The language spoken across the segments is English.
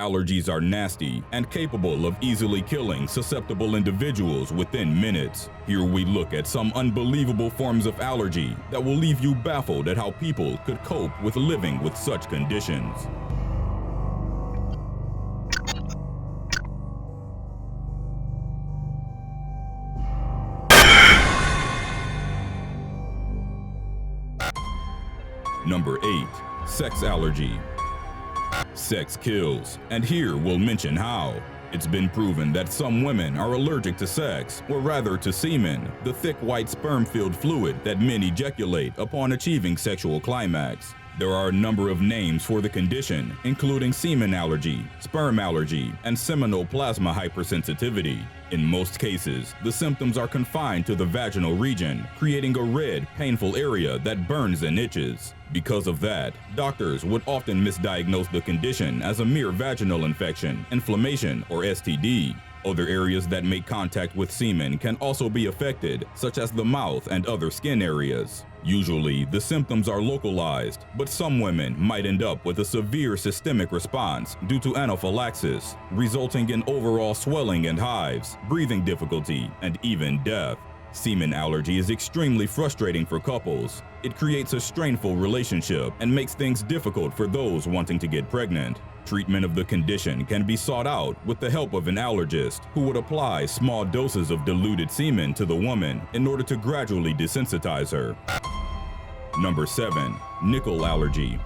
Allergies are nasty and capable of easily killing susceptible individuals within minutes. Here we look at some unbelievable forms of allergy that will leave you baffled at how people could cope with living with such conditions. Number 8. Sex allergy. Sex kills, and here we'll mention how. It's been proven that some women are allergic to sex, or rather to semen, the thick white sperm-filled fluid that men ejaculate upon achieving sexual climax. There are a number of names for the condition, including semen allergy, sperm allergy, and seminal plasma hypersensitivity. In most cases, the symptoms are confined to the vaginal region, creating a red, painful area that burns and itches. Because of that, doctors would often misdiagnose the condition as a mere vaginal infection, inflammation, or STD. Other areas that make contact with semen can also be affected, such as the mouth and other skin areas. Usually, the symptoms are localized, but some women might end up with a severe systemic response due to anaphylaxis, resulting in overall swelling and hives, breathing difficulty, and even death. Semen allergy is extremely frustrating for couples. It creates a strainful relationship and makes things difficult for those wanting to get pregnant. Treatment of the condition can be sought out with the help of an allergist who would apply small doses of diluted semen to the woman in order to gradually desensitize her. Number 7. Nickel allergy.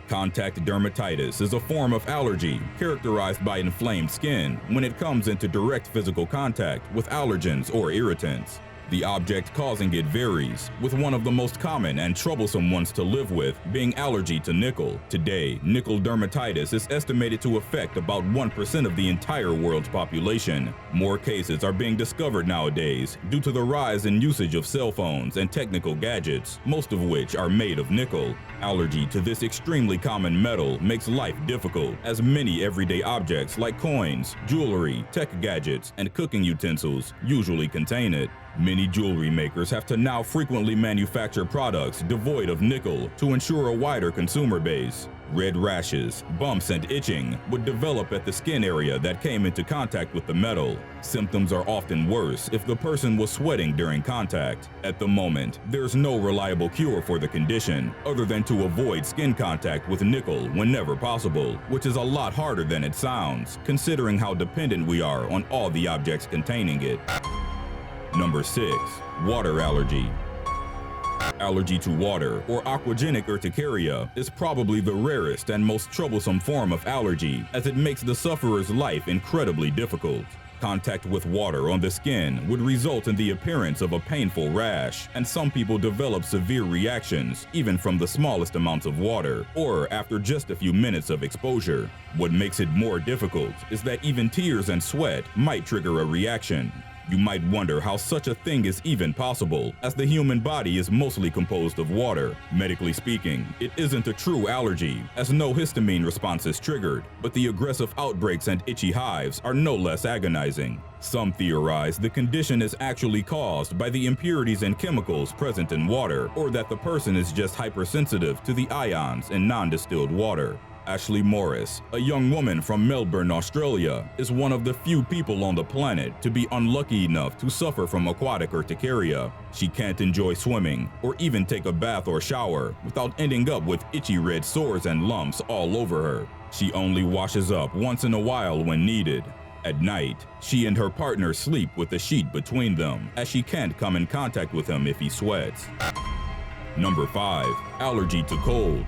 Contact dermatitis is a form of allergy characterized by inflamed skin when it comes into direct physical contact with allergens or irritants. The object causing it varies, with one of the most common and troublesome ones to live with being allergy to nickel. Today, nickel dermatitis is estimated to affect about 1% of the entire world's population. More cases are being discovered nowadays due to the rise in usage of cell phones and technical gadgets, most of which are made of nickel. Allergy to this extremely common metal makes life difficult, as many everyday objects like coins, jewelry, tech gadgets, and cooking utensils usually contain it. Many jewelry makers have to now frequently manufacture products devoid of nickel to ensure a wider consumer base. Red rashes, bumps, and itching would develop at the skin area that came into contact with the metal. Symptoms are often worse if the person was sweating during contact. At the moment, there's no reliable cure for the condition, other than to avoid skin contact with nickel whenever possible, which is a lot harder than it sounds, considering how dependent we are on all the objects containing it. Number 6. Water allergy. Allergy to water, or aquagenic urticaria, is probably the rarest and most troublesome form of allergy, as it makes the sufferer's life incredibly difficult. Contact with water on the skin would result in the appearance of a painful rash, and some people develop severe reactions even from the smallest amounts of water, or after just a few minutes of exposure. What makes it more difficult is that even tears and sweat might trigger a reaction. You might wonder how such a thing is even possible, as the human body is mostly composed of water. Medically speaking, it isn't a true allergy, as no histamine response is triggered, but the aggressive outbreaks and itchy hives are no less agonizing. Some theorize the condition is actually caused by the impurities and chemicals present in water, or that the person is just hypersensitive to the ions in non-distilled water. Ashley Morris, a young woman from Melbourne, Australia, is one of the few people on the planet to be unlucky enough to suffer from aquatic urticaria. She can't enjoy swimming or even take a bath or shower without ending up with itchy red sores and lumps all over her. She only washes up once in a while when needed. At night, she and her partner sleep with a sheet between them, as she can't come in contact with him if he sweats. Number 5. Allergy to cold.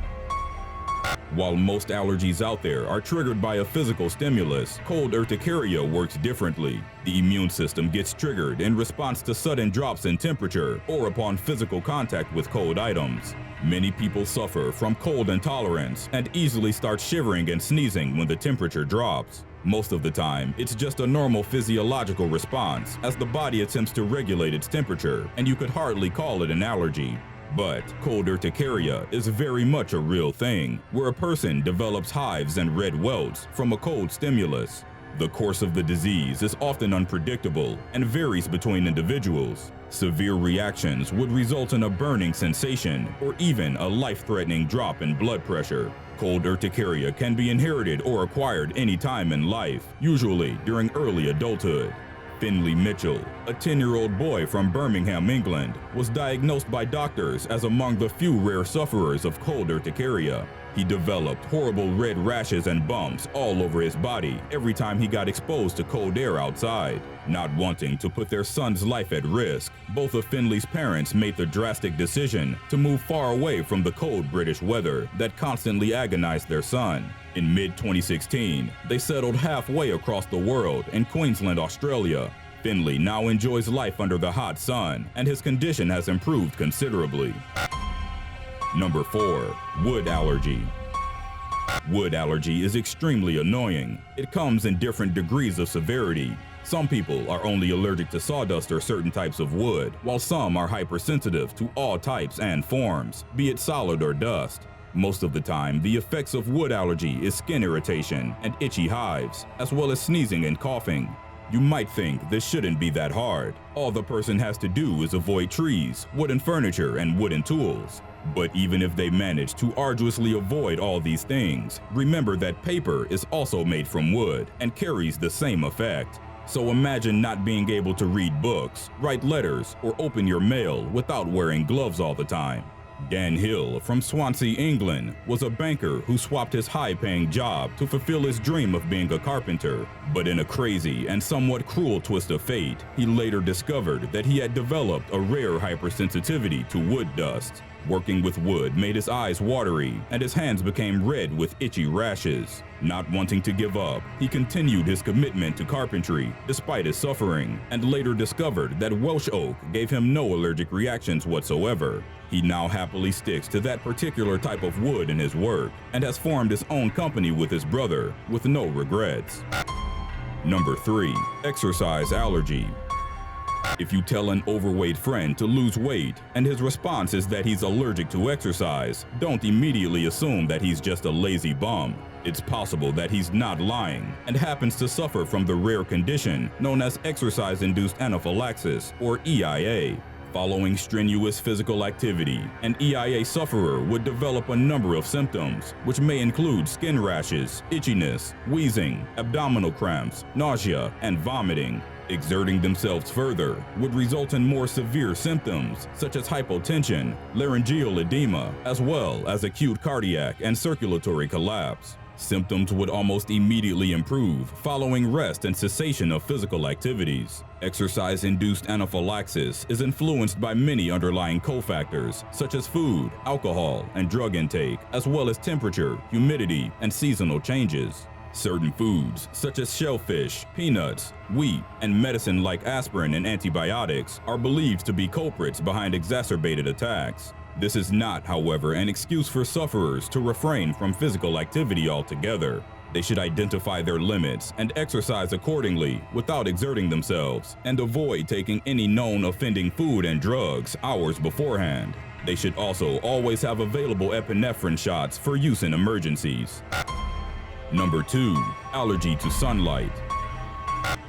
While most allergies out there are triggered by a physical stimulus, cold urticaria works differently. The immune system gets triggered in response to sudden drops in temperature or upon physical contact with cold items. Many people suffer from cold intolerance and easily start shivering and sneezing when the temperature drops. Most of the time, it's just a normal physiological response as the body attempts to regulate its temperature, and you could hardly call it an allergy. But cold urticaria is very much a real thing, where a person develops hives and red welts from a cold stimulus. The course of the disease is often unpredictable and varies between individuals. Severe reactions would result in a burning sensation or even a life-threatening drop in blood pressure. Cold urticaria can be inherited or acquired any time in life, usually during early adulthood. Finley Mitchell, a 10-year-old boy from Birmingham, England, was diagnosed by doctors as among the few rare sufferers of cold urticaria. He developed horrible red rashes and bumps all over his body every time he got exposed to cold air outside. Not wanting to put their son's life at risk, both of Finley's parents made the drastic decision to move far away from the cold British weather that constantly agonized their son. In mid-2016, they settled halfway across the world in Queensland, Australia. Finley now enjoys life under the hot sun, and his condition has improved considerably. Number 4. Wood allergy. Wood allergy is extremely annoying. It comes in different degrees of severity. Some people are only allergic to sawdust or certain types of wood, while some are hypersensitive to all types and forms, be it solid or dust. Most of the time, the effects of wood allergy is skin irritation and itchy hives, as well as sneezing and coughing. You might think this shouldn't be that hard. All the person has to do is avoid trees, wooden furniture, and wooden tools. But even if they manage to arduously avoid all these things, remember that paper is also made from wood and carries the same effect. So imagine not being able to read books, write letters, or open your mail without wearing gloves all the time. Dan Hill from Swansea, England, was a banker who swapped his high-paying job to fulfill his dream of being a carpenter. But in a crazy and somewhat cruel twist of fate, he later discovered that he had developed a rare hypersensitivity to wood dust. Working with wood made his eyes watery, and his hands became red with itchy rashes. Not wanting to give up, he continued his commitment to carpentry despite his suffering, and later discovered that Welsh oak gave him no allergic reactions whatsoever. He now happily sticks to that particular type of wood in his work, and has formed his own company with his brother, with no regrets. Number 3. Exercise allergy. If you tell an overweight friend to lose weight and his response is that he's allergic to exercise, don't immediately assume that he's just a lazy bum. It's possible that he's not lying and happens to suffer from the rare condition known as exercise-induced anaphylaxis, or EIA. Following strenuous physical activity, an EIA sufferer would develop a number of symptoms, which may include skin rashes, itchiness, wheezing, abdominal cramps, nausea, and vomiting. Exerting themselves further would result in more severe symptoms, such as hypotension, laryngeal edema, as well as acute cardiac and circulatory collapse. Symptoms would almost immediately improve following rest and cessation of physical activities. Exercise-induced anaphylaxis is influenced by many underlying cofactors, such as food, alcohol, and drug intake, as well as temperature, humidity, and seasonal changes. Certain foods, such as shellfish, peanuts, wheat, and medicine like aspirin and antibiotics, are believed to be culprits behind exacerbated attacks. This is not, however, an excuse for sufferers to refrain from physical activity altogether. They should identify their limits and exercise accordingly without exerting themselves, and avoid taking any known offending food and drugs hours beforehand. They should also always have available epinephrine shots for use in emergencies. Number 2. Allergy to sunlight.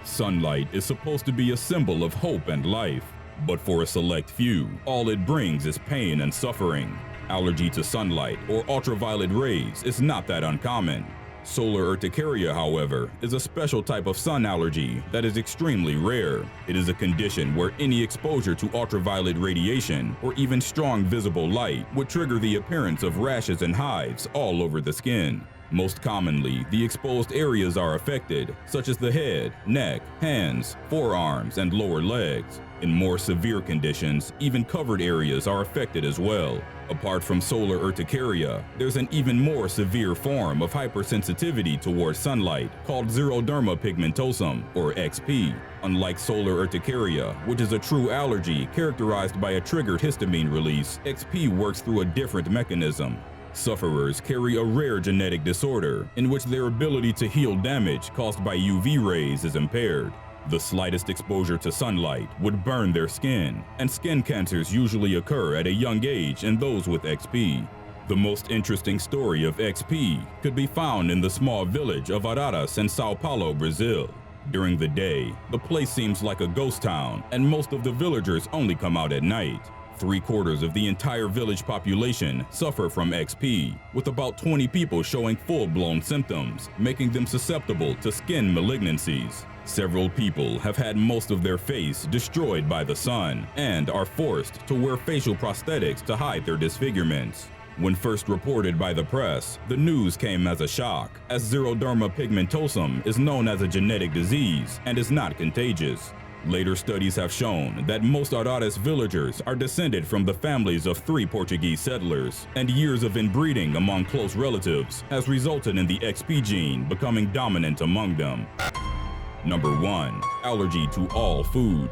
Sunlight is supposed to be a symbol of hope and life, but for a select few, all it brings is pain and suffering. Allergy to sunlight or ultraviolet rays is not that uncommon. Solar urticaria, however, is a special type of sun allergy that is extremely rare. It is a condition where any exposure to ultraviolet radiation or even strong visible light would trigger the appearance of rashes and hives all over the skin. Most commonly, the exposed areas are affected, such as the head, neck, hands, forearms, and lower legs. In more severe conditions, even covered areas are affected as well. Apart from solar urticaria, there's an even more severe form of hypersensitivity towards sunlight called xeroderma pigmentosum, or XP. Unlike solar urticaria, which is a true allergy characterized by a triggered histamine release, XP works through a different mechanism. Sufferers carry a rare genetic disorder in which their ability to heal damage caused by UV rays is impaired. The slightest exposure to sunlight would burn their skin, and skin cancers usually occur at a young age in those with XP. The most interesting story of XP could be found in the small village of Rarest in Sao Paulo, Brazil. During the day, the place seems like a ghost town, and most of the villagers only come out at night. 3/4 of the entire village population suffer from XP, with about 20 people showing full-blown symptoms, making them susceptible to skin malignancies. Several people have had most of their face destroyed by the sun and are forced to wear facial prosthetics to hide their disfigurements. When first reported by the press, the news came as a shock, as xeroderma pigmentosum is known as a genetic disease and is not contagious. Later studies have shown that most Rarest villagers are descended from the families of 3 Portuguese settlers, and years of inbreeding among close relatives has resulted in the XP gene becoming dominant among them. Number 1. Allergy to all food.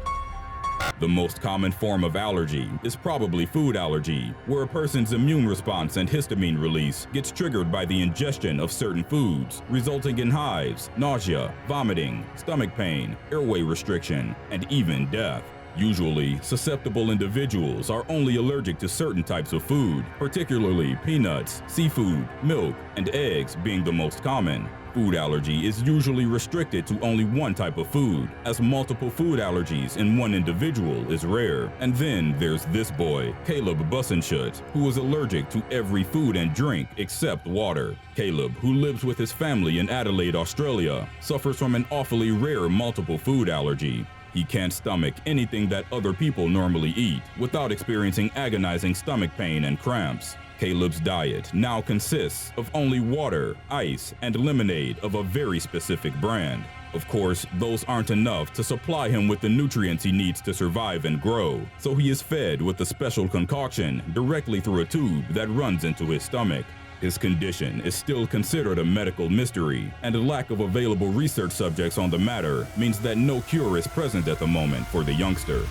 The most common form of allergy is probably food allergy, where a person's immune response and histamine release gets triggered by the ingestion of certain foods, resulting in hives, nausea, vomiting, stomach pain, airway restriction, and even death. Usually, susceptible individuals are only allergic to certain types of food, particularly peanuts, seafood, milk, and eggs being the most common. Food allergy is usually restricted to only one type of food, as multiple food allergies in one individual is rare. And then there's this boy, Caleb Bussenschut, who is allergic to every food and drink except water. Caleb, who lives with his family in Adelaide, Australia, suffers from an awfully rare multiple food allergy. He can't stomach anything that other people normally eat without experiencing agonizing stomach pain and cramps. Caleb's diet now consists of only water, ice, and lemonade of a very specific brand. Of course, those aren't enough to supply him with the nutrients he needs to survive and grow, so he is fed with a special concoction directly through a tube that runs into his stomach. His condition is still considered a medical mystery, and a lack of available research subjects on the matter means that no cure is present at the moment for the youngster.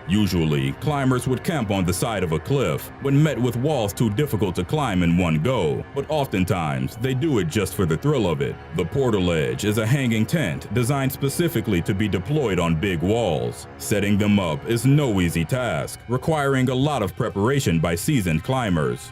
Usually, climbers would camp on the side of a cliff when met with walls too difficult to climb in one go, but oftentimes they do it just for the thrill of it. The portal edge is a hanging tent designed specifically to be deployed on big walls. Setting them up is no easy task, requiring a lot of preparation by seasoned climbers.